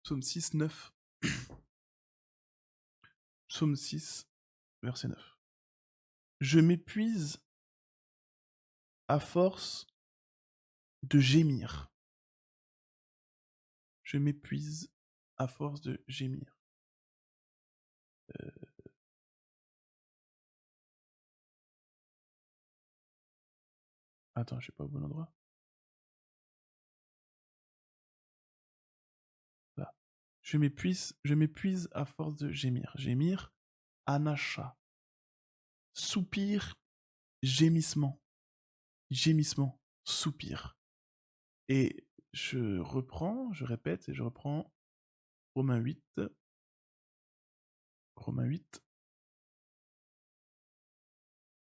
Psaume 6, 9. Psaume 6, verset 9. Je m'épuise à force de gémir. Je m'épuise à force de gémir. Attends, je suis pas au bon endroit. Là. Je m'épuise à force de gémir. Gémir, anacha. Soupir, gémissement. Gémissement, soupir. Et je répète, et je reprends Romains 8. Romains 8,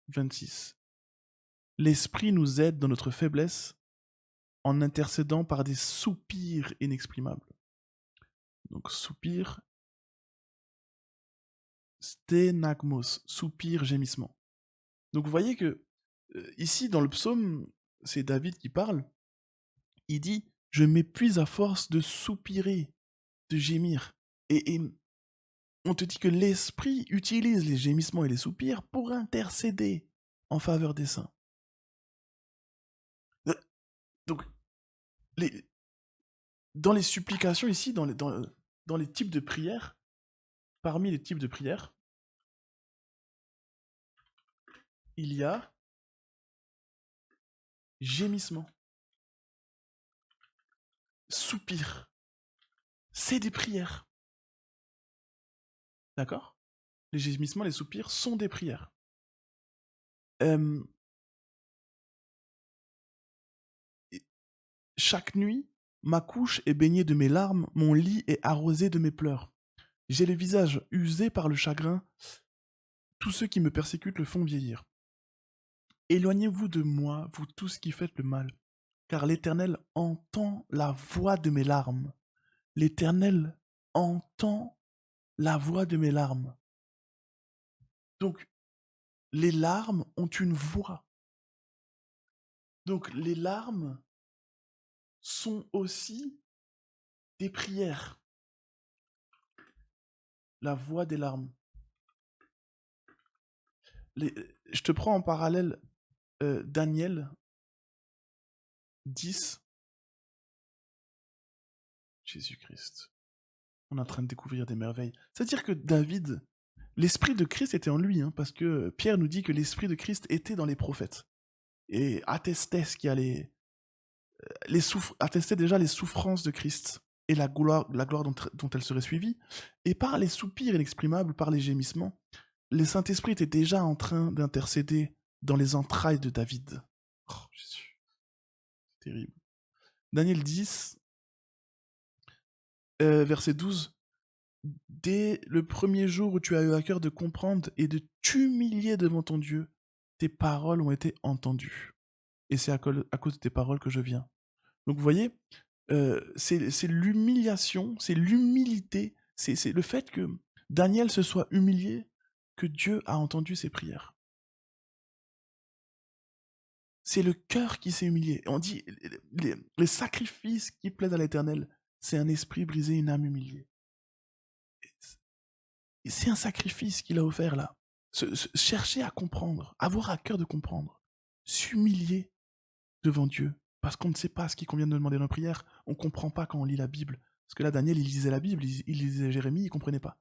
26. L'Esprit nous aide dans notre faiblesse en intercédant par des soupirs inexprimables. Donc soupir, sténagmos, soupir, gémissement. Donc vous voyez que ici dans le psaume, c'est David qui parle, il dit « Je m'épuise à force de soupirer, de gémir ». Et on te dit que l'Esprit utilise les gémissements et les soupirs pour intercéder en faveur des saints. Donc, dans les supplications ici, dans les types de prières, parmi les types de prières, il y a gémissement, soupir. C'est des prières. D'accord? Les gémissements, les soupirs sont des prières. Chaque nuit, ma couche est baignée de mes larmes, mon lit est arrosé de mes pleurs. J'ai le visage usé par le chagrin, tous ceux qui me persécutent le font vieillir. Éloignez-vous de moi, vous tous qui faites le mal, car l'Éternel entend la voix de mes larmes. L'Éternel entend la voix de mes larmes. Donc, les larmes ont une voix. Donc, les larmes sont aussi des prières. La voix des larmes. Je te prends en parallèle Daniel 10. Jésus-Christ. On est en train de découvrir des merveilles. C'est-à-dire que David, l'esprit de Christ était en lui, hein, parce que Pierre nous dit que l'esprit de Christ était dans les prophètes et attestait ce qui allait, attestait déjà les souffrances de Christ et la gloire dont elle serait suivie. Et par les soupirs inexprimables, par les gémissements, le Saint-Esprit était déjà en train d'intercéder dans les entrailles de David. Oh Jésus, c'est terrible. Daniel 10, verset 12. Dès le premier jour où tu as eu à cœur de comprendre et de t'humilier devant ton Dieu, tes paroles ont été entendues. Et c'est à cause de tes paroles que je viens. Donc vous voyez, c'est l'humiliation, c'est l'humilité, c'est le fait que Daniel se soit humilié, que Dieu a entendu ses prières. C'est le cœur qui s'est humilié. On dit, les sacrifices qui plaisent à l'Éternel, c'est un esprit brisé, une âme humiliée. Et c'est un sacrifice qu'il a offert là. Chercher à comprendre, avoir à cœur de comprendre, s'humilier devant Dieu, parce qu'on ne sait pas ce qu'il convient de demander dans la prière, on ne comprend pas quand on lit la Bible. Parce que là, Daniel, il lisait la Bible, il lisait Jérémie, il ne comprenait pas.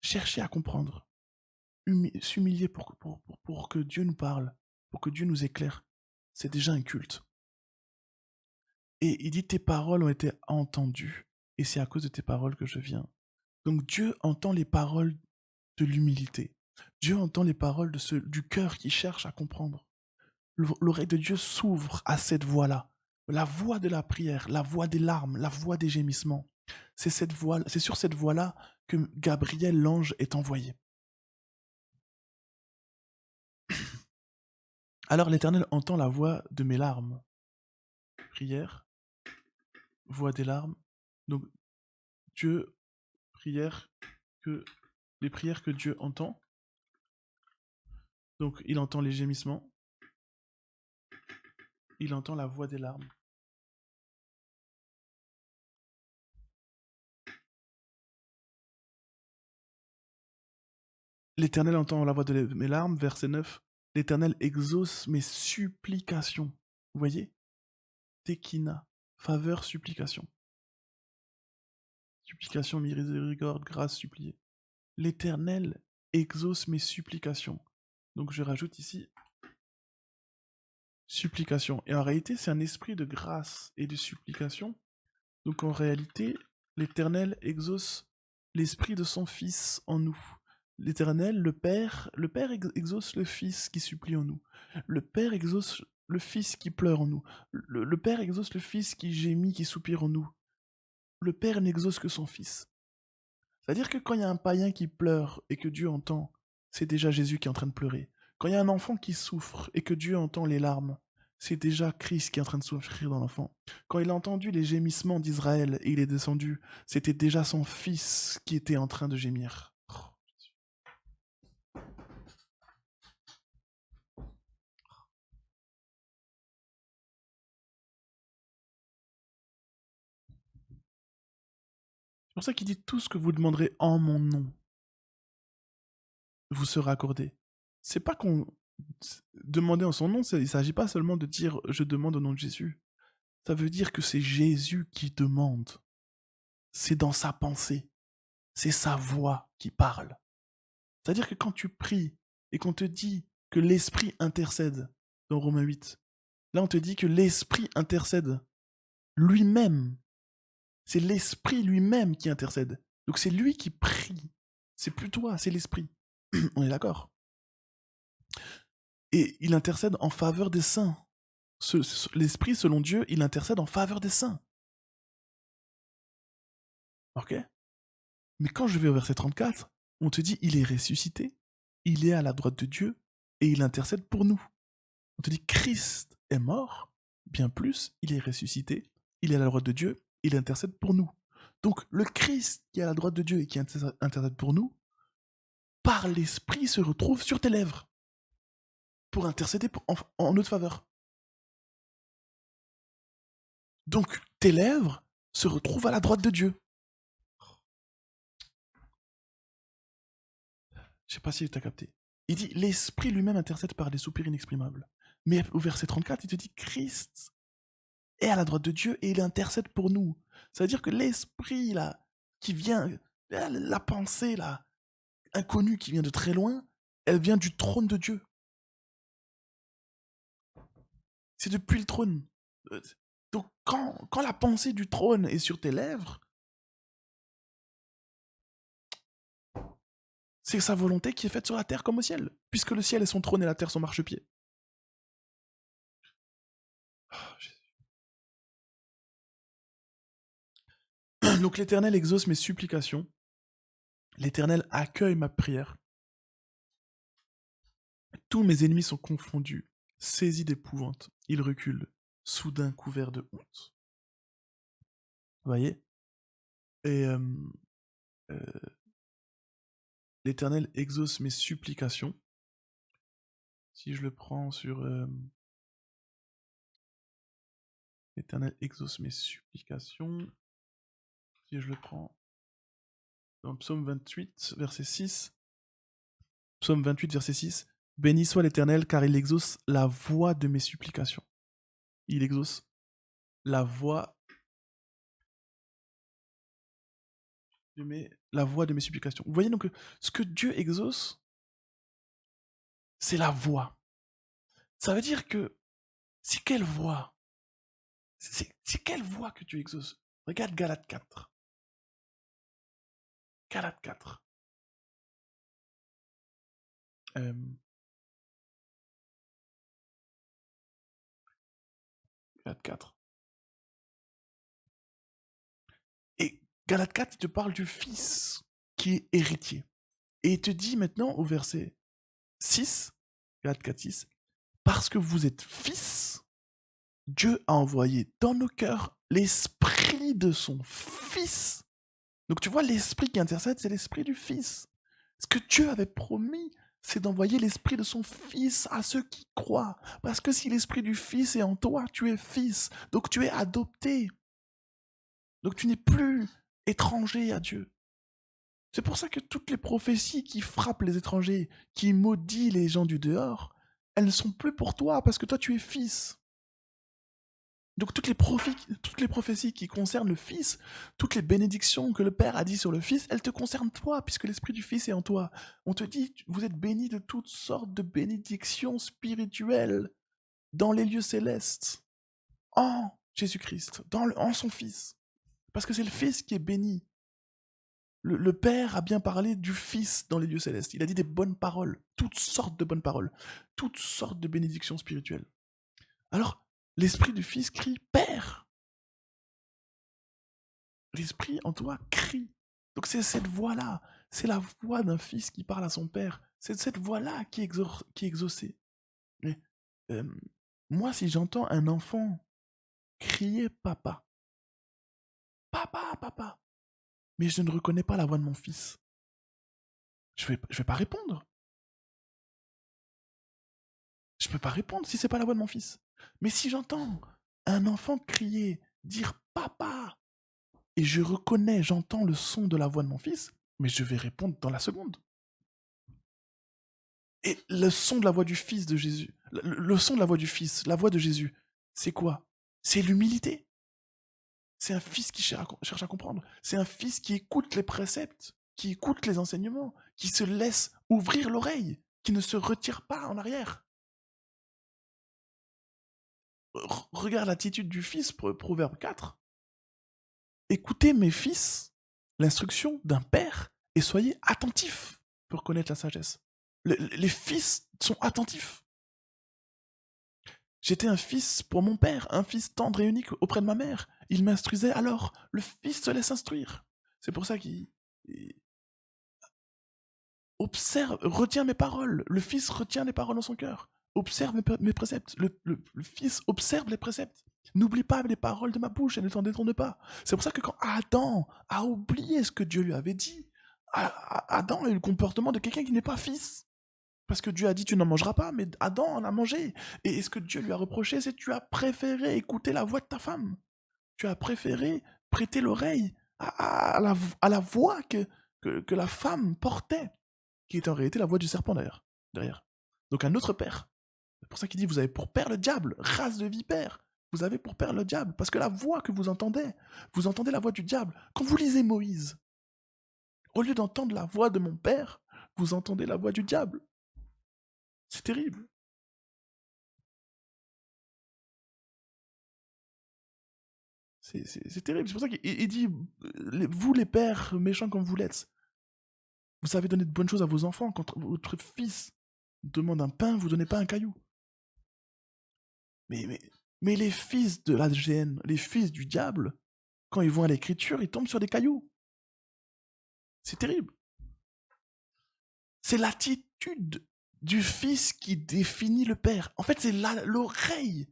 Chercher à comprendre, s'humilier pour que Dieu nous parle, pour que Dieu nous éclaire, c'est déjà un culte. Et il dit, tes paroles ont été entendues, et c'est à cause de tes paroles que je viens. Donc Dieu entend les paroles de l'humilité. Dieu entend les paroles du cœur qui cherche à comprendre. L'oreille de Dieu s'ouvre à cette voix-là. La voix de la prière, la voix des larmes, la voix des gémissements. C'est sur cette voix-là que Gabriel, l'ange, est envoyé. Alors l'Éternel entend la voix de mes larmes. Prière, voix des larmes. Donc Dieu, les prières que Dieu entend. Donc il entend les gémissements. Il entend la voix des larmes. L'Éternel entend la voix de mes larmes, verset 9. L'Éternel exauce mes supplications. Vous voyez? Tekina, faveur, supplication. Supplication, miséricorde, grâce, supplier. L'Éternel exauce mes supplications. Donc je rajoute ici supplication. Et en réalité, c'est un esprit de grâce et de supplication. Donc en réalité, l'Éternel exauce l'esprit de son Fils en nous. L'Éternel, le Père exauce le Fils qui supplie en nous. Le Père exauce le Fils qui pleure en nous. Le Père exauce le Fils qui gémit, qui soupire en nous. Le Père n'exauce que son Fils. C'est-à-dire que quand il y a un païen qui pleure et que Dieu entend, c'est déjà Jésus qui est en train de pleurer. Quand il y a un enfant qui souffre et que Dieu entend les larmes, c'est déjà Christ qui est en train de souffrir dans l'enfant. Quand il a entendu les gémissements d'Israël et il est descendu, c'était déjà son fils qui était en train de gémir. C'est pour ça qu'il dit tout ce que vous demanderez en mon nom vous sera accordé. C'est pas qu'on demander en son nom, il ne s'agit pas seulement de dire je demande au nom de Jésus. Ça veut dire que c'est Jésus qui demande. C'est dans sa pensée. C'est sa voix qui parle. C'est-à-dire que quand tu pries et qu'on te dit que l'Esprit intercède, dans Romains 8, là on te dit que l'Esprit intercède lui-même. C'est l'Esprit lui-même qui intercède. Donc c'est lui qui prie. C'est plus toi, c'est l'Esprit. On est d'accord? Et il intercède en faveur des saints. L'Esprit, selon Dieu, il intercède en faveur des saints. Ok? Mais quand je vais au verset 34, on te dit il est ressuscité, il est à la droite de Dieu et il intercède pour nous. On te dit Christ est mort, bien plus, il est ressuscité, il est à la droite de Dieu, il intercède pour nous. Donc le Christ qui est à la droite de Dieu et qui intercède pour nous, par l'Esprit se retrouve sur tes lèvres pour intercéder en notre faveur. Donc tes lèvres se retrouvent à la droite de Dieu. Je sais pas si tu as capté. Il dit l'Esprit lui-même intercède par des soupirs inexprimables. Mais au verset 34, il te dit Christ est à la droite de Dieu et il intercède pour nous. Ça veut dire que l'Esprit là, qui vient, la pensée là, inconnue qui vient de très loin, elle vient du trône de Dieu. C'est depuis le trône. Donc quand la pensée du trône est sur tes lèvres, c'est sa volonté qui est faite sur la terre comme au ciel, puisque le ciel est son trône et la terre son marchepied. Donc l'Éternel exauce mes supplications, l'Éternel accueille ma prière. Tous mes ennemis sont confondus, saisis d'épouvante, ils reculent, soudain couverts de honte. Vous voyez? Et l'Éternel exauce mes supplications. Si je le prends sur... l'Éternel exauce mes supplications. Si je le prends dans Psaume 28, verset 6. Psaume 28, verset 6. Béni soit l'Éternel, car il exauce la voix de mes supplications. Il exauce la voix de mes supplications. Vous voyez donc ce que Dieu exauce, c'est la voix. Ça veut dire que c'est quelle voix? C'est quelle voix que tu exauces? Regarde Galates 4. Galates 4. Galates 4. Et Galates 4, il te parle du Fils qui est héritier. Et il te dit maintenant au verset 6, Galates 4, 6, parce que vous êtes fils, Dieu a envoyé dans nos cœurs l'esprit de son Fils. Donc tu vois, l'esprit qui intercède, c'est l'esprit du Fils. Ce que Dieu avait promis, c'est d'envoyer l'esprit de son Fils à ceux qui croient. Parce que si l'esprit du Fils est en toi, tu es fils. Donc tu es adopté. Donc tu n'es plus étranger à Dieu. C'est pour ça que toutes les prophéties qui frappent les étrangers, qui maudit les gens du dehors, elles ne sont plus pour toi parce que toi tu es fils. Donc toutes les prophéties qui concernent le Fils, toutes les bénédictions que le Père a dit sur le Fils, elles te concernent toi, puisque l'Esprit du Fils est en toi. On te dit, vous êtes bénis de toutes sortes de bénédictions spirituelles dans les lieux célestes, en Jésus-Christ, en son Fils. Parce que c'est le Fils qui est béni. Le Père a bien parlé du Fils dans les lieux célestes. Il a dit des bonnes paroles, toutes sortes de bonnes paroles, toutes sortes de bénédictions spirituelles. Alors, l'Esprit du Fils crie Père. L'Esprit en toi crie. Donc c'est cette voix-là, c'est la voix d'un fils qui parle à son père. C'est cette voix-là qui est exaucée. Mais euh, moi, si j'entends un enfant crier papa, papa, papa, mais je ne reconnais pas la voix de mon fils, je vais pas répondre. Je peux pas répondre si c'est pas la voix de mon fils. Mais si j'entends un enfant crier, dire papa, et je reconnais, j'entends le son de la voix de mon fils, mais je vais répondre dans la seconde. Et le son de la voix du Fils de Jésus, le son de la voix du Fils, la voix de Jésus, c'est quoi? C'est l'humilité. C'est un fils qui cherche à comprendre. C'est un fils qui écoute les préceptes, qui écoute les enseignements, qui se laisse ouvrir l'oreille, qui ne se retire pas en arrière. Regarde l'attitude du fils, Proverbe 4. Écoutez, mes fils, l'instruction d'un père, et soyez attentifs pour connaître la sagesse. Les fils sont attentifs. J'étais un fils pour mon père, un fils tendre et unique auprès de ma mère. Il m'instruisait alors. Le fils se laisse instruire. C'est pour ça qu'il observe, retient mes paroles. Le fils retient les paroles dans son cœur. Observe mes préceptes. Le fils observe les préceptes. N'oublie pas les paroles de ma bouche et ne t'en détourne pas. C'est pour ça que quand Adam a oublié ce que Dieu lui avait dit, Adam a eu le comportement de quelqu'un qui n'est pas fils. Parce que Dieu a dit tu n'en mangeras pas, mais Adam en a mangé. Et ce que Dieu lui a reproché, c'est que tu as préféré écouter la voix de ta femme. Tu as préféré prêter l'oreille à la voix que la femme portait, qui est en réalité la voix du serpent d'ailleurs, derrière. Donc un autre père. C'est pour ça qu'il dit vous avez pour père le diable, race de vipère. Vous avez pour père le diable, parce que la voix que vous entendez la voix du diable. Quand vous lisez Moïse, au lieu d'entendre la voix de mon père, vous entendez la voix du diable. C'est terrible. C'est terrible. C'est pour ça qu'il dit vous les pères méchants comme vous l'êtes, vous savez donner de bonnes choses à vos enfants. Quand votre fils demande un pain, vous donnez pas un caillou. Mais, mais, mais les fils de l'AGN, les fils du diable, quand ils vont à l'écriture, ils tombent sur des cailloux. C'est terrible. C'est l'attitude du fils qui définit le père. En fait, c'est l'oreille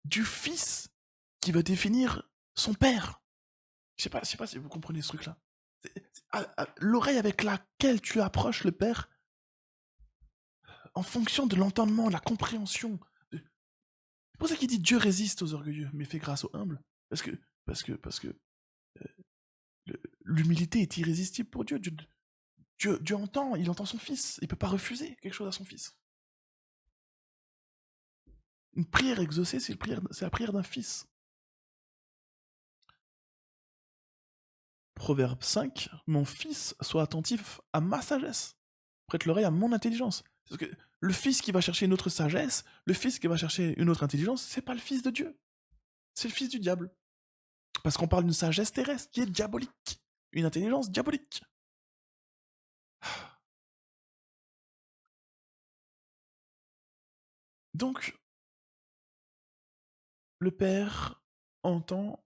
du fils qui va définir son père. Je sais pas si vous comprenez ce truc-là. L'oreille avec laquelle tu approches le père, en fonction de l'entendement, la compréhension. C'est pour ça qu'il dit Dieu résiste aux orgueilleux, mais fait grâce aux humbles. Parce que l'humilité est irrésistible pour Dieu. Dieu entend, il entend son fils. Il ne peut pas refuser quelque chose à son fils. Une prière exaucée, c'est la prière d'un fils. Proverbe 5, mon fils, sois attentif à ma sagesse. Prête l'oreille à mon intelligence. Parce que le fils qui va chercher une autre sagesse, le fils qui va chercher une autre intelligence, c'est pas le fils de Dieu. C'est le fils du diable. Parce qu'on parle d'une sagesse terrestre qui est diabolique. Une intelligence diabolique. Donc, le Père entend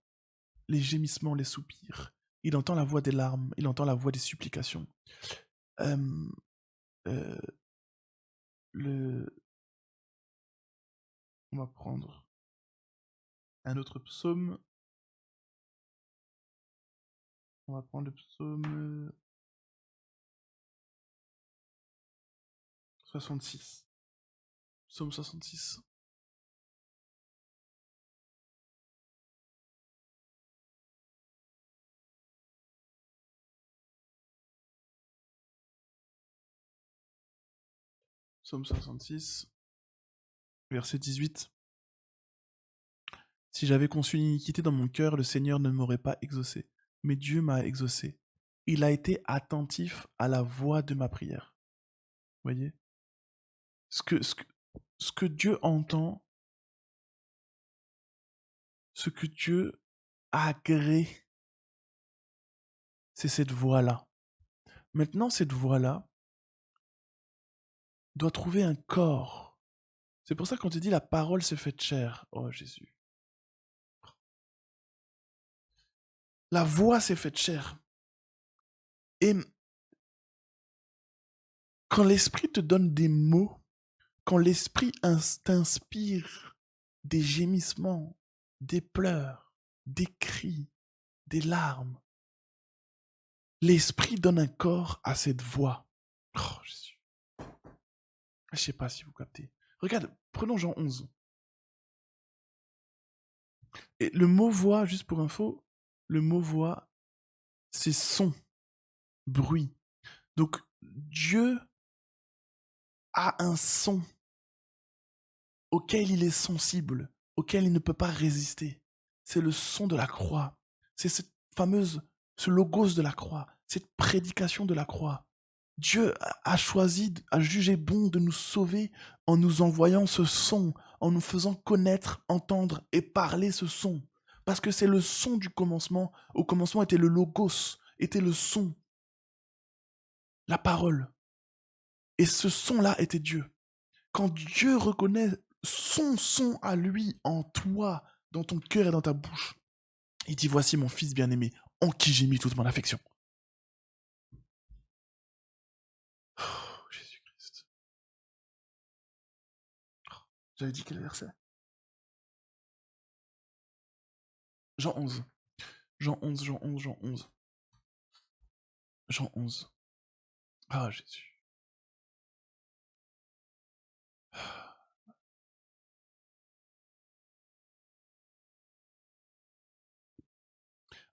les gémissements, les soupirs. Il entend la voix des larmes, il entend la voix des supplications. Euh, euh, le... On va prendre un autre psaume. On va prendre le psaume 66. Psaume 66. Psaume 66, verset 18. Si j'avais conçu l'iniquité dans mon cœur, le Seigneur ne m'aurait pas exaucé. Mais Dieu m'a exaucé. Il a été attentif à la voix de ma prière. Vous voyez ce que Dieu entend, ce que Dieu agrée, c'est cette voix-là. Maintenant, cette voix-là doit trouver un corps. C'est pour ça qu'on te dit la parole s'est faite chair. Oh Jésus. La voix s'est faite chair. Et quand l'Esprit te donne des mots, quand l'Esprit t'inspire des gémissements, des pleurs, des cris, des larmes, l'Esprit donne un corps à cette voix. Oh Jésus. Je ne sais pas si vous captez. Regarde, prenons Jean 11. Et le mot voix, juste pour info, le mot voix, c'est son, bruit. Donc Dieu a un son auquel il est sensible, auquel il ne peut pas résister. C'est le son de la croix. C'est ce logos de la croix, cette prédication de la croix. Dieu a choisi, a jugé bon de nous sauver en nous envoyant ce son, en nous faisant connaître, entendre et parler ce son. Parce que c'est le son du commencement. Au commencement était le logos, était le son, la parole. Et ce son-là était Dieu. Quand Dieu reconnaît son son à lui en toi, dans ton cœur et dans ta bouche, il dit, voici mon fils bien-aimé, en qui j'ai mis toute mon affection. Oh, Jésus-Christ. J'avais dit quel verset? Jean 11. Jean 11, Jean 11, Jean 11. Jean 11. Ah, Jésus.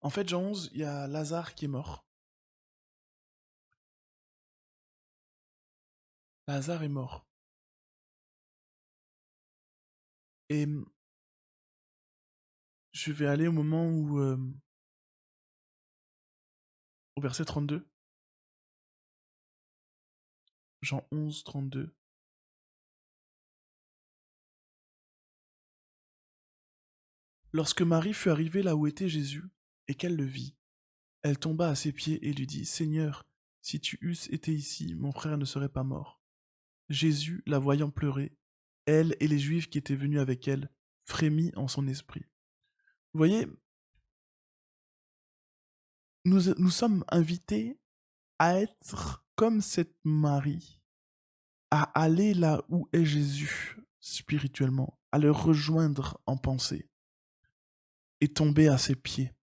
En fait, Jean 11, il y a Lazare qui est mort. Lazare est mort. Et je vais aller au moment où... au verset 32. Jean 11, 32. Lorsque Marie fut arrivée là où était Jésus, et qu'elle le vit, elle tomba à ses pieds et lui dit, Seigneur, si tu eusses été ici, mon frère ne serait pas mort. Jésus, la voyant pleurer, elle et les Juifs qui étaient venus avec elle, frémit en son esprit. Vous voyez, nous sommes invités à être comme cette Marie, à aller là où est Jésus spirituellement, à le rejoindre en pensée, et tomber à ses pieds,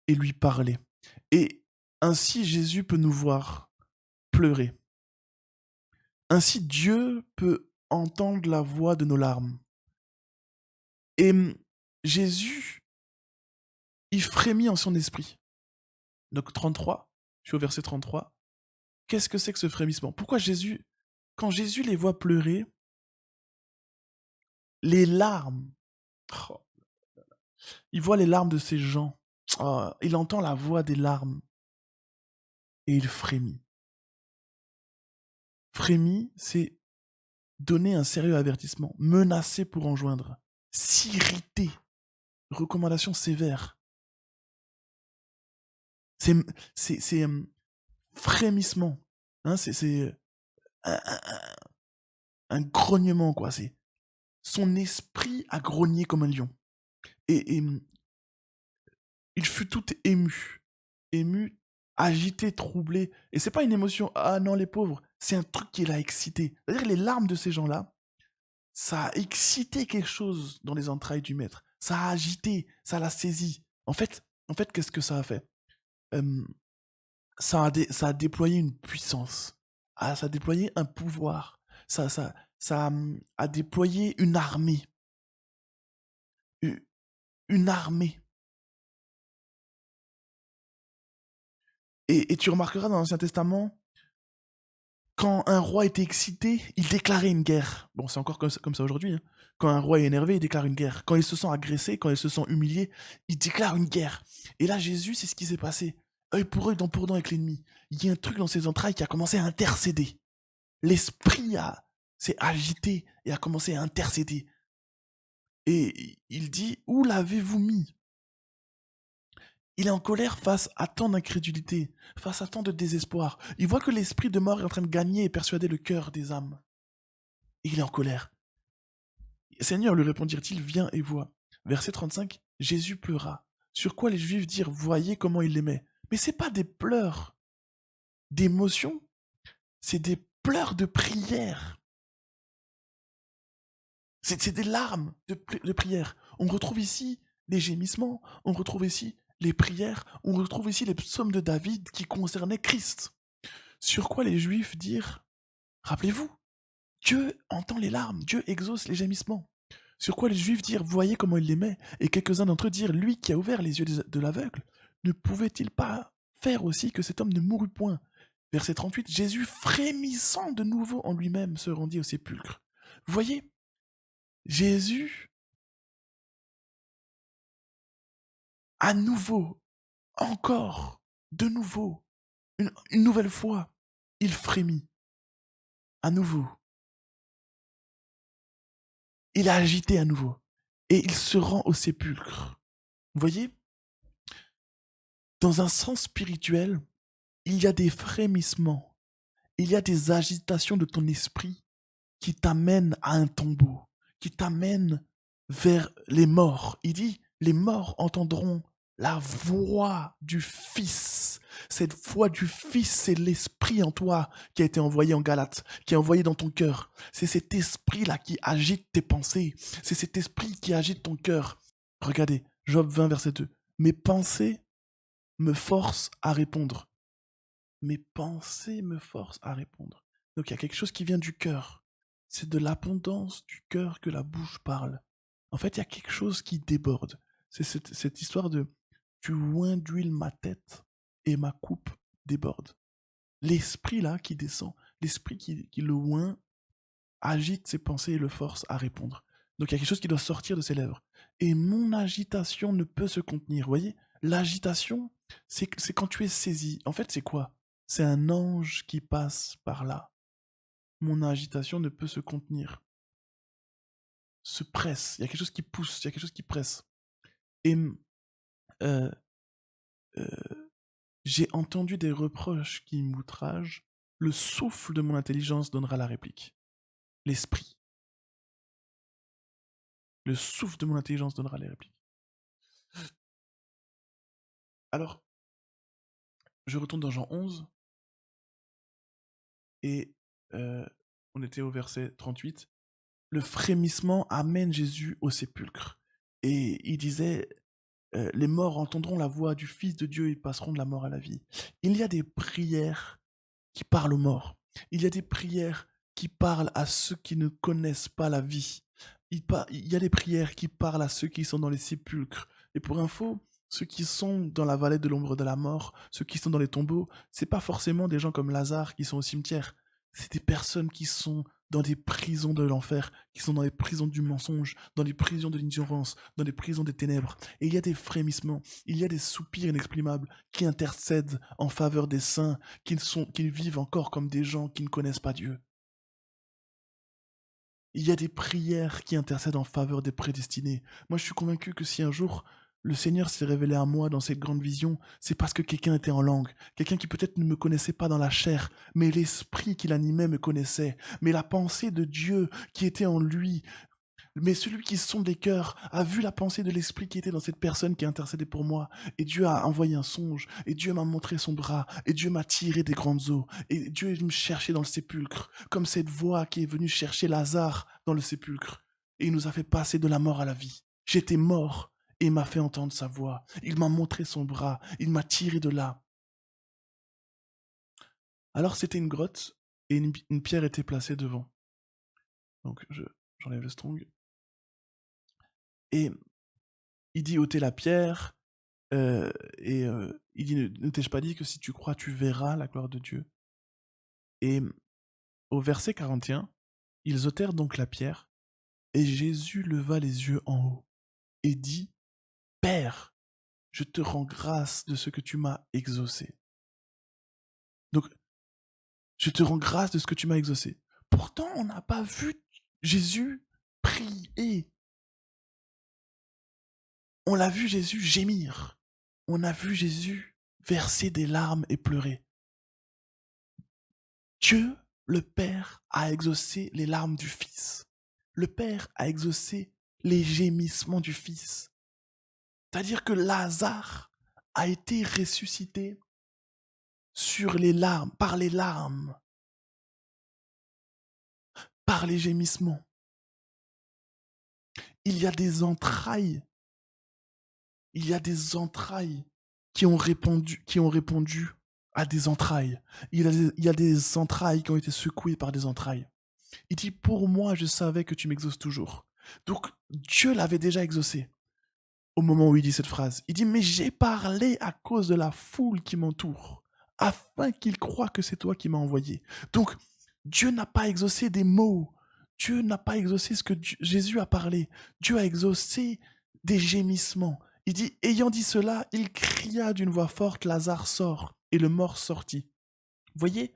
et lui parler. Et ainsi Jésus peut nous voir pleurer. Ainsi Dieu peut entendre la voix de nos larmes. Et Jésus, il frémit en son esprit. Donc 33, je suis au verset 33. Qu'est-ce que c'est que ce frémissement? Pourquoi Jésus, quand Jésus les voit pleurer, les larmes, oh, il voit les larmes de ces gens, oh, il entend la voix des larmes et il frémit. Frémit, c'est donner un sérieux avertissement, menacer pour enjoindre, s'irriter, recommandation sévère. C'est frémissement, hein, c'est un grognement, quoi. C'est son esprit a grogné comme un lion. Et il fut tout ému, agité, troublé. Et c'est pas une émotion, ah non, les pauvres, c'est un truc qui l'a excité. C'est-à-dire les larmes de ces gens-là, ça a excité quelque chose dans les entrailles du maître. Ça a agité, ça l'a saisi. En fait, qu'est-ce que ça a fait? Ça a déployé une puissance. Ah, ça a déployé un pouvoir. Ça a déployé une armée. Une armée. Et tu remarqueras dans l'Ancien Testament, Quand un roi était excité, il déclarait une guerre. Bon, c'est encore comme ça aujourd'hui, hein. Quand un roi est énervé, il déclare une guerre. Quand il se sent agressé, quand il se sent humilié, il déclare une guerre. Et là, Jésus, c'est ce qui s'est passé. Œil pour œil, dent pour dent avec l'ennemi. Il y a un truc dans ses entrailles qui a commencé à intercéder. L'esprit s'est agité et a commencé à intercéder. Et il dit, où l'avez-vous mis? Il est en colère face à tant d'incrédulité, face à tant de désespoir. Il voit que l'esprit de mort est en train de gagner et persuader le cœur des âmes. Et il est en colère. Seigneur, lui répondirent-ils, viens et vois. Verset 35, Jésus pleura. Sur quoi les Juifs dirent, voyez comment il l'aimait. Mais c'est pas des pleurs d'émotion, c'est des pleurs de prière. C'est des larmes de prière. On retrouve ici les gémissements, on retrouve ici les prières, on retrouve ici les psaumes de David qui concernaient Christ. Sur quoi les Juifs dirent, rappelez-vous, Dieu entend les larmes, Dieu exauce les gémissements. Sur quoi les Juifs dirent, voyez comment il l'aimait, et quelques-uns d'entre eux dirent, lui qui a ouvert les yeux de l'aveugle, ne pouvait-il pas faire aussi que cet homme ne mourût point? Verset 38, Jésus, frémissant de nouveau en lui-même, se rendit au sépulcre. Vous voyez, Jésus, à nouveau, encore, de nouveau, une nouvelle fois, il frémit, à nouveau. Il est agité à nouveau, et il se rend au sépulcre. Vous voyez, dans un sens spirituel, il y a des frémissements, il y a des agitations de ton esprit qui t'amènent à un tombeau, qui t'amènent vers les morts. Il dit, les morts entendront la voix du Fils. Cette voix du Fils, c'est l'esprit en toi qui a été envoyé en Galate, qui est envoyé dans ton cœur. C'est cet esprit-là qui agite tes pensées. C'est cet esprit qui agite ton cœur. Regardez, Job 20, verset 2. Mes pensées me forcent à répondre. Mes pensées me forcent à répondre. Donc il y a quelque chose qui vient du cœur. C'est de l'abondance du cœur que la bouche parle. En fait, il y a quelque chose qui déborde. C'est cette histoire de tu oins d'huile ma tête et ma coupe déborde. L'esprit là qui descend, l'esprit qui le oint, agite ses pensées et le force à répondre. Donc il y a quelque chose qui doit sortir de ses lèvres. Et mon agitation ne peut se contenir. Vous voyez, l'agitation, c'est quand tu es saisi. En fait, c'est quoi? C'est un ange qui passe par là. Mon agitation ne peut se contenir. Se presse. Il y a quelque chose qui pousse, il y a quelque chose qui presse. Et euh, euh, j'ai entendu des reproches qui m'outragent. Le souffle de mon intelligence donnera la réplique. L'esprit. Le souffle de mon intelligence donnera les répliques. Alors, je retourne dans Jean 11 et on était au verset 38. Le frémissement amène Jésus au sépulcre. Et il disait, les morts entendront la voix du Fils de Dieu et passeront de la mort à la vie. Il y a des prières qui parlent aux morts. Il y a des prières qui parlent à ceux qui ne connaissent pas la vie. Il y a des prières qui parlent à ceux qui sont dans les sépulcres. Et pour info, ceux qui sont dans la vallée de l'ombre de la mort, ceux qui sont dans les tombeaux, c'est pas forcément des gens comme Lazare qui sont au cimetière. C'est des personnes qui sont dans des prisons de l'enfer, qui sont dans les prisons du mensonge, dans les prisons de l'ignorance, dans les prisons des ténèbres. Et il y a des frémissements, il y a des soupirs inexprimables qui intercèdent en faveur des saints, qui vivent encore comme des gens qui ne connaissent pas Dieu. Il y a des prières qui intercèdent en faveur des prédestinés. Moi, je suis convaincu que si un jour le Seigneur s'est révélé à moi dans cette grande vision, c'est parce que quelqu'un était en langue, quelqu'un qui peut-être ne me connaissait pas dans la chair, mais l'esprit qui l'animait me connaissait, mais la pensée de Dieu qui était en lui. Mais celui qui sonde les cœurs a vu la pensée de l'esprit qui était dans cette personne qui a intercédé pour moi. Et Dieu a envoyé un songe. Et Dieu m'a montré son bras. Et Dieu m'a tiré des grandes eaux. Et Dieu est venu me chercher dans le sépulcre. Comme cette voix qui est venue chercher Lazare dans le sépulcre. Et il nous a fait passer de la mort à la vie. J'étais mort. Et il m'a fait entendre sa voix. Il m'a montré son bras. Il m'a tiré de là. Alors c'était une grotte. Et une pierre était placée devant. Donc j'enlève le strong. Et il dit ôtez la pierre. Il dit ne t'ai-je pas dit que si tu crois, tu verras la gloire de Dieu. Et au verset 41, ils ôtèrent donc la pierre, et Jésus leva les yeux en haut et dit, Père, je te rends grâce de ce que tu m'as exaucé. Donc, je te rends grâce de ce que tu m'as exaucé. Pourtant, on n'a pas vu Jésus prier. On l'a vu Jésus gémir. On a vu Jésus verser des larmes et pleurer. Dieu, le Père, a exaucé les larmes du Fils. Le Père a exaucé les gémissements du Fils. C'est-à-dire que Lazare a été ressuscité sur les larmes, par les gémissements. Il y a des entrailles, il y a des entrailles qui ont répondu à des entrailles. Il y a des entrailles qui ont été secouées par des entrailles. Il dit, pour moi, je savais que tu m'exauces toujours. Donc, Dieu l'avait déjà exaucé au moment où il dit cette phrase. Il dit, mais j'ai parlé à cause de la foule qui m'entoure, afin qu'ils croient que c'est toi qui m'as envoyé. Donc, Dieu n'a pas exaucé des mots. Dieu n'a pas exaucé ce que Jésus a parlé. Dieu a exaucé des gémissements. Il dit, ayant dit cela, il cria d'une voix forte, Lazare sort, et le mort sortit. Vous voyez,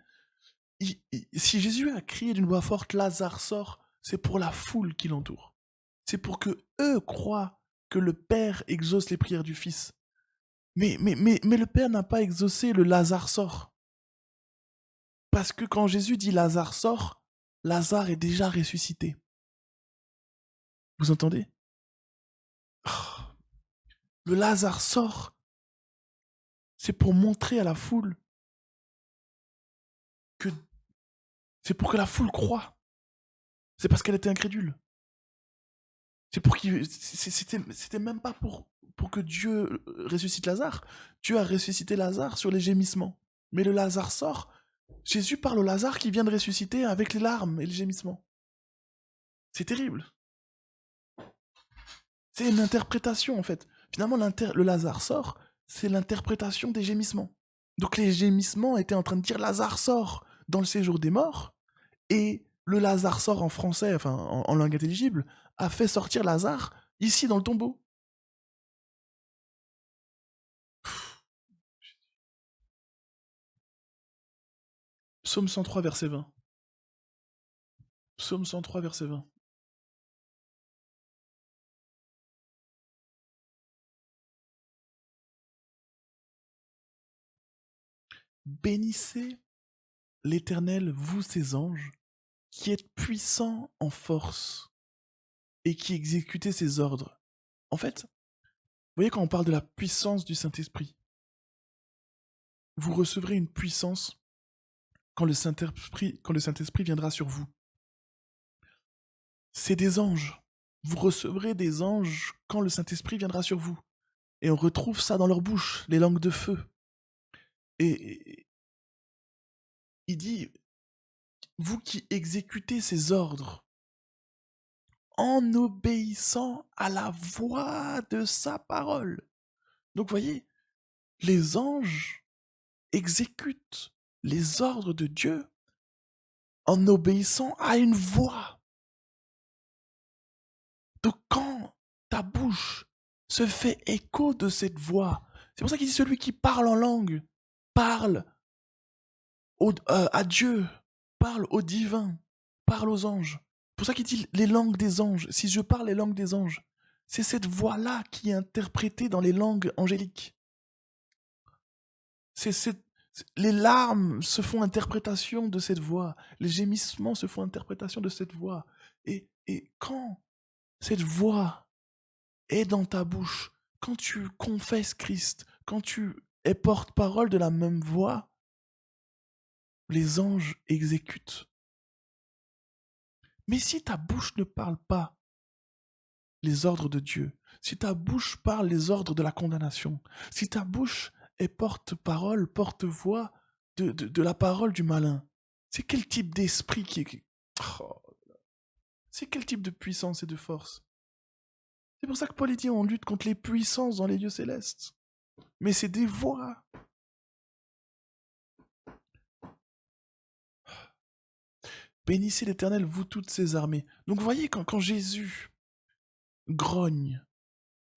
si Jésus a crié d'une voix forte, Lazare sort, c'est pour la foule qui l'entoure. C'est pour que eux croient que le Père exauce les prières du Fils. Mais le Père n'a pas exaucé le Lazare sort. Parce que quand Jésus dit Lazare sort, Lazare est déjà ressuscité. Vous entendez? Le Lazare sort, c'est pour montrer à la foule que c'est pour que la foule croie. C'est parce qu'elle était incrédule. C'est pour qu'il c'était même pas pour que Dieu ressuscite Lazare. Dieu a ressuscité Lazare sur les gémissements. Mais le Lazare sort. Jésus parle au Lazare qui vient de ressusciter avec les larmes et les gémissements. C'est terrible. C'est une interprétation en fait. Finalement, le Lazare sort, c'est l'interprétation des gémissements. Donc les gémissements étaient en train de dire Lazare sort dans le séjour des morts, et le Lazare sort en français, enfin en langue intelligible, a fait sortir Lazare ici dans le tombeau. Psaume 103, verset 20. Psaume 103, verset 20. Bénissez l'Éternel, vous ses anges, qui êtes puissants en force et qui exécutez ses ordres. En fait, vous voyez quand on parle de la puissance du Saint-Esprit, vous recevrez une puissance quand le Saint-Esprit viendra sur vous. C'est des anges. Vous recevrez des anges quand le Saint-Esprit viendra sur vous. Et on retrouve ça dans leur bouche, les langues de feu. Et il dit, vous qui exécutez ces ordres en obéissant à la voix de sa parole. Donc voyez, les anges exécutent les ordres de Dieu en obéissant à une voix. Donc quand ta bouche se fait écho de cette voix, c'est pour ça qu'il dit celui qui parle en langue, parle à Dieu, parle au divin, parle aux anges. C'est pour ça qu'il dit les langues des anges. Si je parle les langues des anges, c'est cette voix-là qui est interprétée dans les langues angéliques. Les larmes se font interprétation de cette voix. Les gémissements se font interprétation de cette voix. Et quand cette voix est dans ta bouche, quand tu confesses Christ, quand tu es porte-parole de la même voix, les anges exécutent. Mais si ta bouche ne parle pas les ordres de Dieu, si ta bouche parle les ordres de la condamnation, si ta bouche est porte-parole, porte-voix de la parole du malin, c'est quel type d'esprit qui est... Oh, c'est quel type de puissance et de force? C'est pour ça que Paul dit on lutte contre les puissances dans les lieux célestes. Mais c'est des voix. Bénissez l'Éternel, vous toutes ses armées. Donc vous voyez, quand Jésus grogne,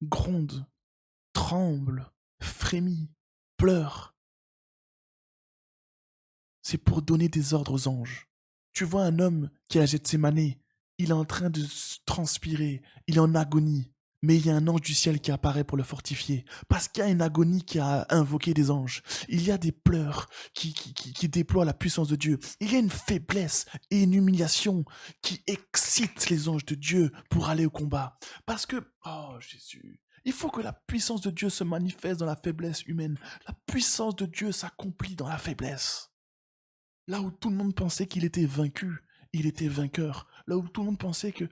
gronde, tremble, frémit, pleure, c'est pour donner des ordres aux anges. Tu vois un homme qui est à Gethsémane, il est en train de transpirer, il est en agonie, mais il y a un ange du ciel qui apparaît pour le fortifier, parce qu'il y a une agonie qui a invoqué des anges. Il y a des pleurs qui déploient la puissance de Dieu. Il y a une faiblesse et une humiliation qui excitent les anges de Dieu pour aller au combat. Parce que, oh Jésus, il faut que la puissance de Dieu se manifeste dans la faiblesse humaine. La puissance de Dieu s'accomplit dans la faiblesse. Là où tout le monde pensait qu'il était vaincu, il était vainqueur. Là où tout le monde pensait que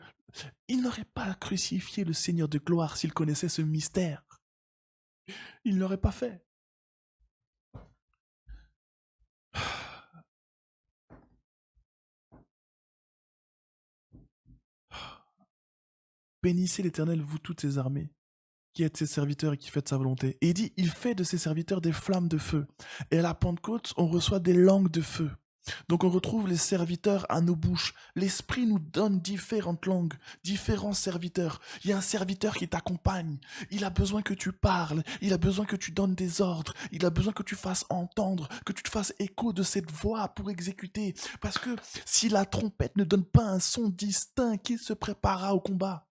il n'aurait pas crucifié le Seigneur de gloire s'il connaissait ce mystère. Il ne l'aurait pas fait. Bénissez l'Éternel, vous toutes ses armées, qui êtes ses serviteurs et qui faites sa volonté. Et il dit, il fait de ses serviteurs des flammes de feu. Et à la Pentecôte, on reçoit des langues de feu. Donc on retrouve les serviteurs à nos bouches. L'Esprit nous donne différentes langues, différents serviteurs. Il y a un serviteur qui t'accompagne. Il a besoin que tu parles. Il a besoin que tu donnes des ordres. Il a besoin que tu fasses entendre, que tu te fasses écho de cette voix pour exécuter. Parce que si la trompette ne donne pas un son distinct, qui se préparera au combat?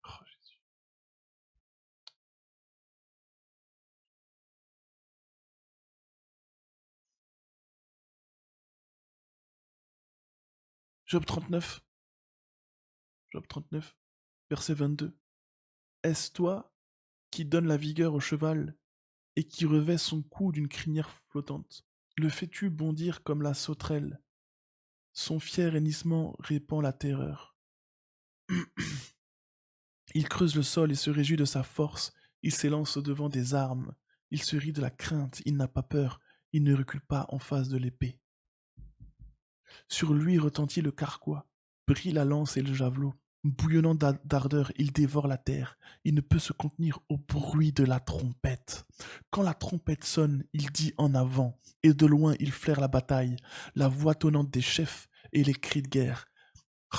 Oh, Jésus. Job 39, Job 39, verset 22. Est-ce toi qui donnes la vigueur au cheval et qui revêt son cou d'une crinière flottante? Le fais-tu bondir comme la sauterelle? Son fier hennissement répand la terreur. Il creuse le sol et se réjouit de sa force. Il s'élance au-devant des armes. Il se rit de la crainte. Il n'a pas peur. Il ne recule pas en face de l'épée. Sur lui retentit le carquois. Brille la lance et le javelot. Bouillonnant d'ardeur, il dévore la terre. Il ne peut se contenir au bruit de la trompette. Quand la trompette sonne, il dit en avant, et de loin il flaire la bataille, la voix tonnante des chefs et les cris de guerre.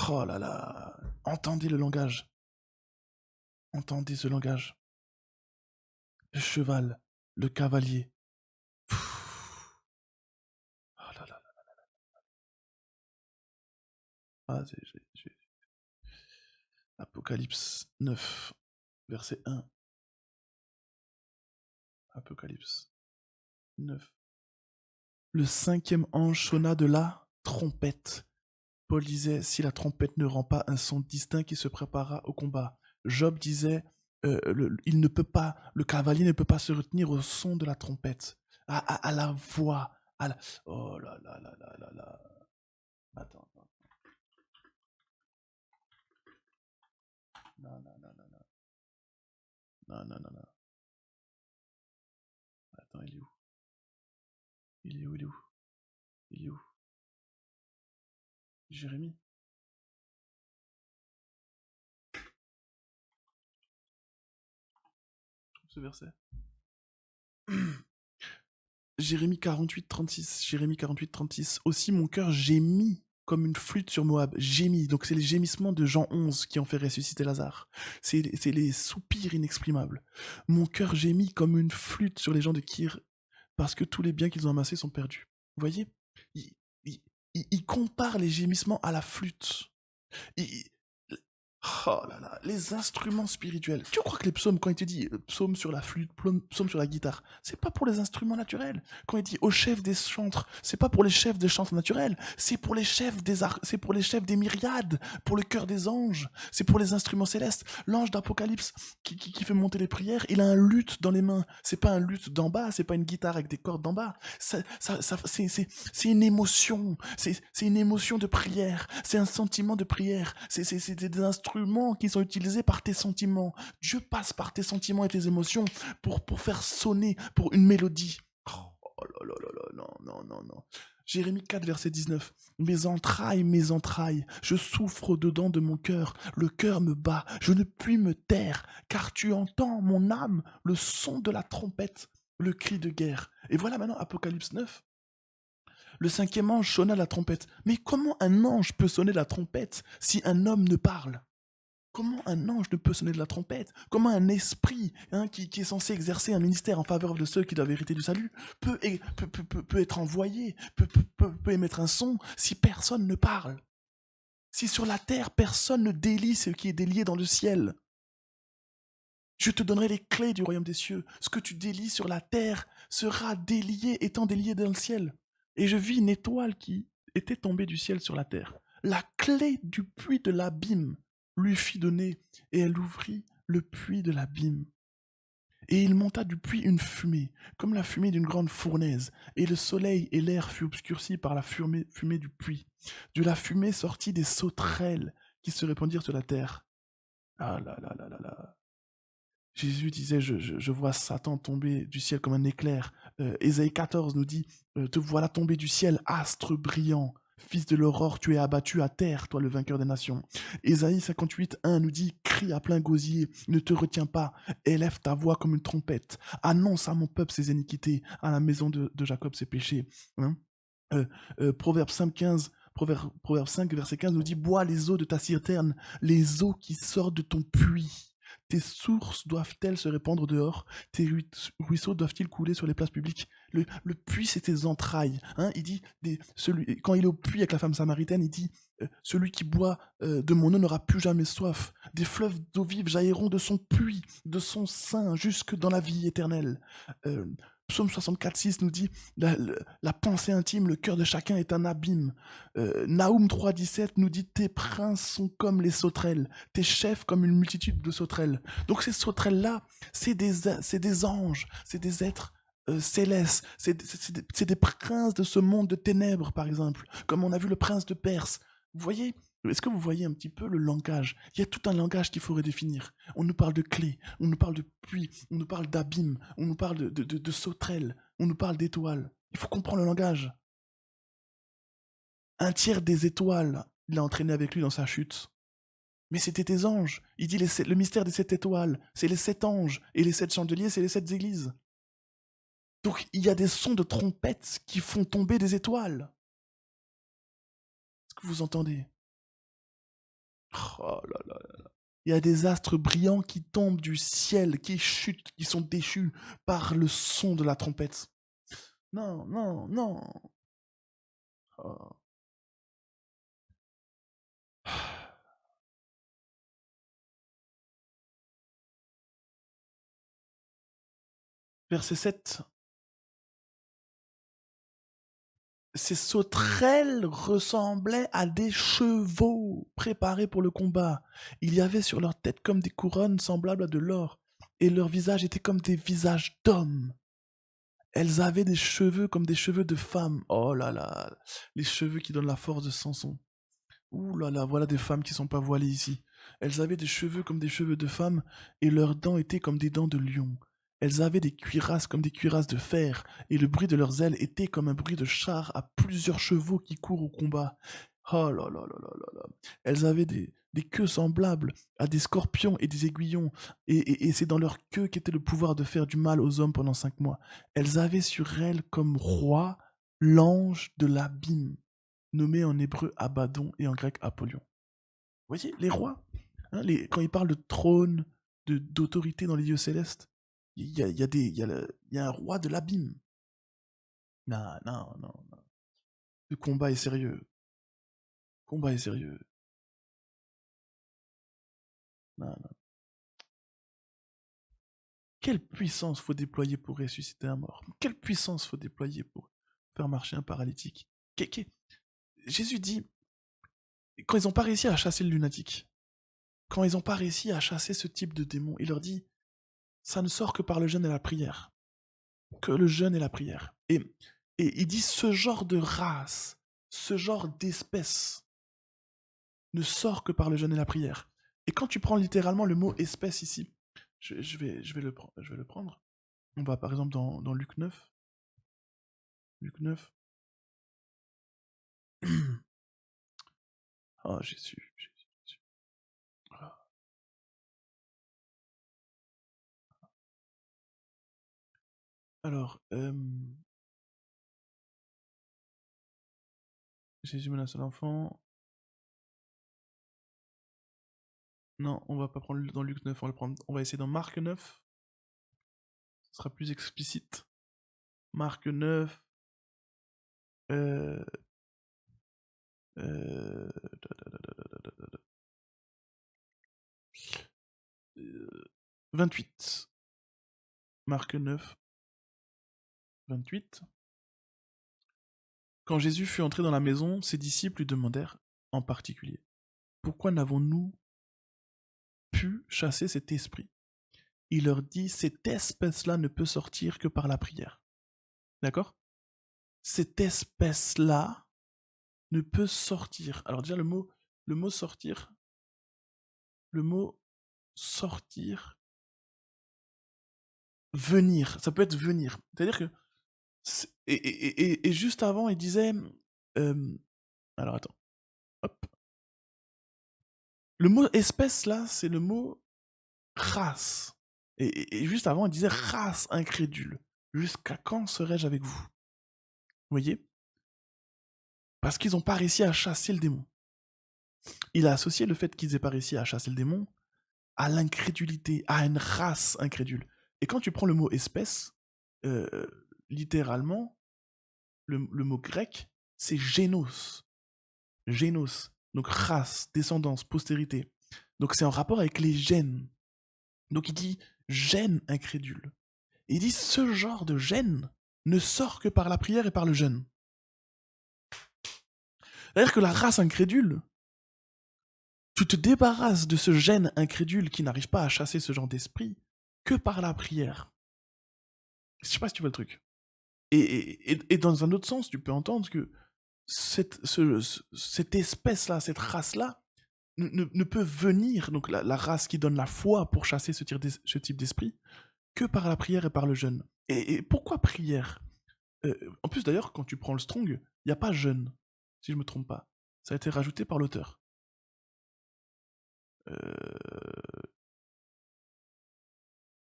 Oh là là, entendez le langage. Entendez ce langage. Le cheval, le cavalier. Oh là là. Ah, Apocalypse 9, verset 1. Apocalypse 9. Le cinquième ange sonna de la trompette. Paul disait, si la trompette ne rend pas un son distinct, qui se préparera au combat. Job disait, il ne peut pas, le cavalier ne peut pas se retenir au son de la trompette, à la voix, à la... Oh là là là là là là. Attends. Non, non, non, non, non. Non, non, non, non. Attends, il est où? Il est où? Il est où? Il est où? Jérémie? Je trouve ce verset. Jérémie 48, 36. Jérémie 48, 36. Aussi mon cœur gémit comme une flûte sur Moab. Gémit. Donc c'est les gémissements de Jean 11 qui ont fait ressusciter Lazare. C'est les soupirs inexprimables. Mon cœur gémit comme une flûte sur les gens de Kir, parce que tous les biens qu'ils ont amassés sont perdus. Vous voyez, il, il- il compare les gémissements à la flûte. Il- Oh là là, les instruments spirituels. Tu crois que les psaumes, quand il te dit psaume sur la flûte, psaume sur la guitare, c'est pas pour les instruments naturels. Quand il dit au chef des chantres, c'est pas pour les chefs des chantres naturels, c'est pour les chefs c'est pour les chefs des myriades, pour le cœur des anges, c'est pour les instruments célestes. L'ange d'Apocalypse qui fait monter les prières, il a un luth dans les mains. C'est pas un luth d'en bas, c'est pas une guitare avec des cordes d'en bas. C'est une émotion, c'est une émotion de prière, c'est un sentiment de prière, c'est des instruments qui sont utilisés par tes sentiments. Dieu passe par tes sentiments et tes émotions pour faire sonner, pour une mélodie. Oh là là là là, non, non, non, non. Jérémie 4, verset 19. Mes entrailles, je souffre au-dedans de mon cœur, le cœur me bat, je ne puis me taire, car tu entends, mon âme, le son de la trompette, le cri de guerre. Et voilà maintenant Apocalypse 9. Le cinquième ange sonna la trompette. Mais comment un ange peut sonner la trompette si un homme ne parle? Comment un ange ne peut sonner de la trompette? Comment un esprit qui est censé exercer un ministère en faveur de ceux qui doivent hériter du salut peut être envoyé, peut émettre un son si personne ne parle? Si sur la terre, personne ne délie ce qui est délié dans le ciel? Je te donnerai les clés du royaume des cieux. Ce que tu délies sur la terre sera délié, étant délié dans le ciel. Et je vis une étoile qui était tombée du ciel sur la terre. La clé du puits de l'abîme lui fit donner, et elle ouvrit le puits de l'abîme. Et il monta du puits une fumée, comme la fumée d'une grande fournaise, et le soleil et l'air furent obscurcis par la fumée du puits. De la fumée sortit des sauterelles qui se répandirent sur la terre. Ah là là là là là. Jésus disait, je vois Satan tomber du ciel comme un éclair. Ésaïe 14 nous dit, te voilà tomber du ciel, astre brillant. Fils de l'aurore, tu es abattu à terre, toi le vainqueur des nations. Ésaïe 58, 1 nous dit, crie à plein gosier, ne te retiens pas, élève ta voix comme une trompette, annonce à mon peuple ses iniquités, à la maison de Jacob ses péchés. Hein. Proverbe 5, 15, Proverbe 5, verset 15 nous dit, bois les eaux de ta citerne, les eaux qui sortent de ton puits. Tes sources doivent-elles se répandre dehors? Tes ruisseaux doivent-ils couler sur les places publiques? Le puits, c'est tes entrailles. Hein, il dit, quand il est au puits avec la femme samaritaine, il dit, celui qui boit de mon eau n'aura plus jamais soif. Des fleuves d'eau vive jailliront de son puits, de son sein, jusque dans la vie éternelle. Psaume 64, 6 nous dit, la pensée intime, le cœur de chacun est un abîme. Naoum 3, 17 nous dit, tes princes sont comme les sauterelles, tes chefs comme une multitude de sauterelles. Donc ces sauterelles-là, c'est des anges, c'est des êtres célestes, c'est des princes de ce monde de ténèbres, par exemple, comme on a vu le prince de Perse. Vous voyez, est-ce que vous voyez un petit peu le langage? Il y a tout un langage qu'il faut redéfinir. On nous parle de clés, on nous parle de puits, on nous parle d'abîmes, on nous parle de sauterelles, on nous parle d'étoiles. Il faut comprendre le langage. Un tiers des étoiles, il a entraîné avec lui dans sa chute. Mais c'était des anges. Il dit le mystère des 7 étoiles, c'est les 7 anges. Et les 7 chandeliers, c'est les 7 églises. Donc il y a des sons de trompettes qui font tomber des étoiles. Est-ce que vous entendez? Oh là là là là. Il y a des astres brillants qui tombent du ciel, qui chutent, qui sont déchus par le son de la trompette. Non, non, non. Oh. Verset 7. Ces sauterelles ressemblaient à des chevaux préparés pour le combat. Il y avait sur leur tête comme des couronnes semblables à de l'or, et leurs visages étaient comme des visages d'hommes. Elles avaient des cheveux comme des cheveux de femmes. Oh là là, les cheveux qui donnent la force de Samson. Ouh là là, voilà des femmes qui sont pas voilées ici. Elles avaient des cheveux comme des cheveux de femmes, et leurs dents étaient comme des dents de lion. Elles avaient des cuirasses comme des cuirasses de fer, et le bruit de leurs ailes était comme un bruit de char à plusieurs chevaux qui courent au combat. Oh là là là là là là. Elles avaient des queues semblables à des scorpions et des aiguillons, et c'est dans leur queue qu'était le pouvoir de faire du mal aux hommes pendant 5 mois. Elles avaient sur elles comme roi l'ange de l'abîme, nommé en hébreu Abaddon et en grec Apollyon. Vous voyez, les rois, quand ils parlent de trône, d'autorité dans les lieux célestes, il y a un roi de l'abîme. Non, non, non, non. Le combat est sérieux. Le combat est sérieux. Non, non. Quelle puissance faut déployer pour ressusciter un mort? Quelle puissance faut déployer pour faire marcher un paralytique? Jésus dit, quand ils n'ont pas réussi à chasser le lunatique, quand ils n'ont pas réussi à chasser ce type de démon, il leur dit, ça ne sort que par le jeûne et la prière. Que le jeûne et la prière. Et il dit ce genre de race, ce genre d'espèce ne sort que par le jeûne et la prière. Et quand tu prends littéralement le mot espèce ici, je vais le prendre. On va par exemple dans Luc 9. Luc 9. Oh Jésus, Jésus, Jésus. Ah. Alors, Jésus menace l'enfant. Non, on va pas prendre dans Luc 9, on va essayer dans Marc 9. Ce sera plus explicite. Marc 9. Euh, euh, 28. Marc 9, 28. Quand Jésus fut entré dans la maison, ses disciples lui demandèrent en particulier, pourquoi n'avons-nous pu chasser cet esprit? Il leur dit, cette espèce-là ne peut sortir que par la prière. D'accord? Cette espèce-là ne peut sortir. Alors déjà le mot sortir, le mot sortir, venir, ça peut être venir. C'est-à-dire que et juste avant, il disait, alors attends, hop. Le mot espèce là, c'est le mot race. Et juste avant, il disait race incrédule. Jusqu'à quand serai-je avec vous? Vous voyez? Parce qu'ils n'ont pas réussi à chasser le démon. Il a associé le fait qu'ils n'aient pas réussi à chasser le démon à l'incrédulité, à une race incrédule. Et quand tu prends le mot espèce, euh, littéralement, le mot grec, c'est génos. Génos. Donc race, descendance, postérité. Donc c'est en rapport avec les gènes. Donc il dit gène incrédule. Et il dit ce genre de gène ne sort que par la prière et par le jeûne. C'est-à-dire que la race incrédule, tu te débarrasses de ce gène incrédule qui n'arrive pas à chasser ce genre d'esprit que par la prière. Je sais pas si tu vois le truc. Et dans un autre sens, tu peux entendre que cette espèce-là, cette race-là, ne peut venir, donc la race qui donne la foi pour chasser ce type d'esprit, que par la prière et par le jeûne. Et pourquoi prière? En plus, d'ailleurs, quand tu prends le Strong, il n'y a pas jeûne, si je ne me trompe pas. Ça a été rajouté par l'auteur.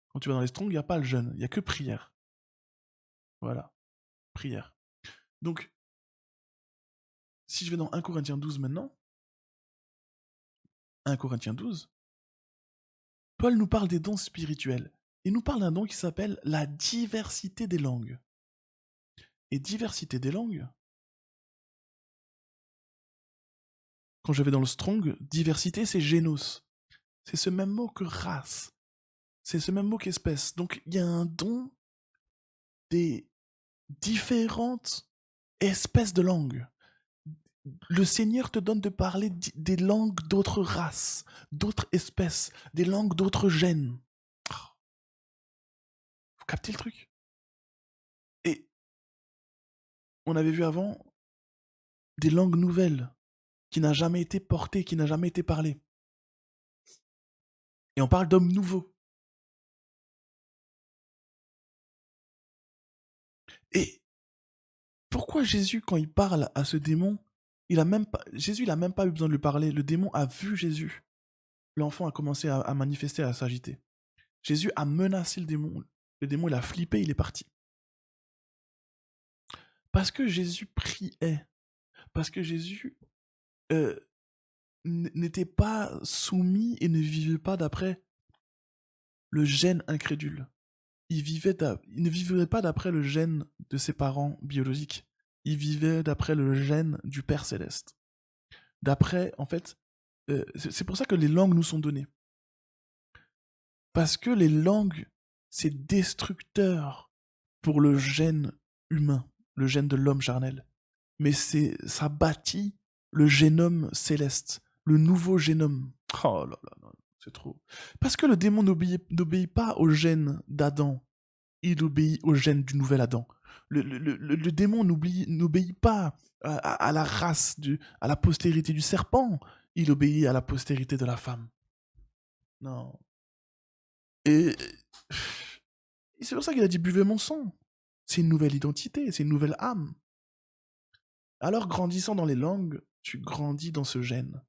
Quand tu vas dans les Strong, il n'y a pas le jeûne, il n'y a que prière. Voilà, prière. Donc, si je vais dans 1 Corinthiens 12 maintenant, 1 Corinthiens 12, Paul nous parle des dons spirituels. Il nous parle d'un don qui s'appelle la diversité des langues. Et diversité des langues, quand je vais dans le Strong, diversité c'est génos. C'est ce même mot que race. C'est ce même mot qu'espèce. Donc il y a un don des différentes espèces de langues. Le Seigneur te donne de parler des langues d'autres races, d'autres espèces, des langues d'autres gènes. Vous captez le truc? Et on avait vu avant des langues nouvelles qui n'a jamais été portée, qui n'a jamais été parlée. Et on parle d'hommes nouveaux. Et pourquoi Jésus, quand il parle à ce démon, Jésus il a même pas eu besoin de lui parler. Le démon a vu Jésus. L'enfant a commencé à manifester, à s'agiter. Jésus a menacé le démon. Le démon, il a flippé, il est parti. Parce que Jésus priait. Parce que Jésus n'était pas soumis et ne vivait pas d'après le gène incrédule. Il ne vivait pas d'après le gène de ses parents biologiques. Il vivait d'après le gène du Père Céleste. D'après, en fait, c'est pour ça que les langues nous sont données. Parce que les langues, c'est destructeur pour le gène humain, le gène de l'homme charnel. Mais ça bâtit le génome céleste, le nouveau génome. Oh là là là, c'est trop. Parce que le démon n'obéit pas au gène d'Adam, il obéit au gène du nouvel Adam. Le démon n'obéit pas à la race, à la postérité du serpent, il obéit à la postérité de la femme. Non. Et c'est pour ça qu'il a dit buvez mon sang. C'est une nouvelle identité, c'est une nouvelle âme. Alors grandissant dans les langues, tu grandis dans ce gène.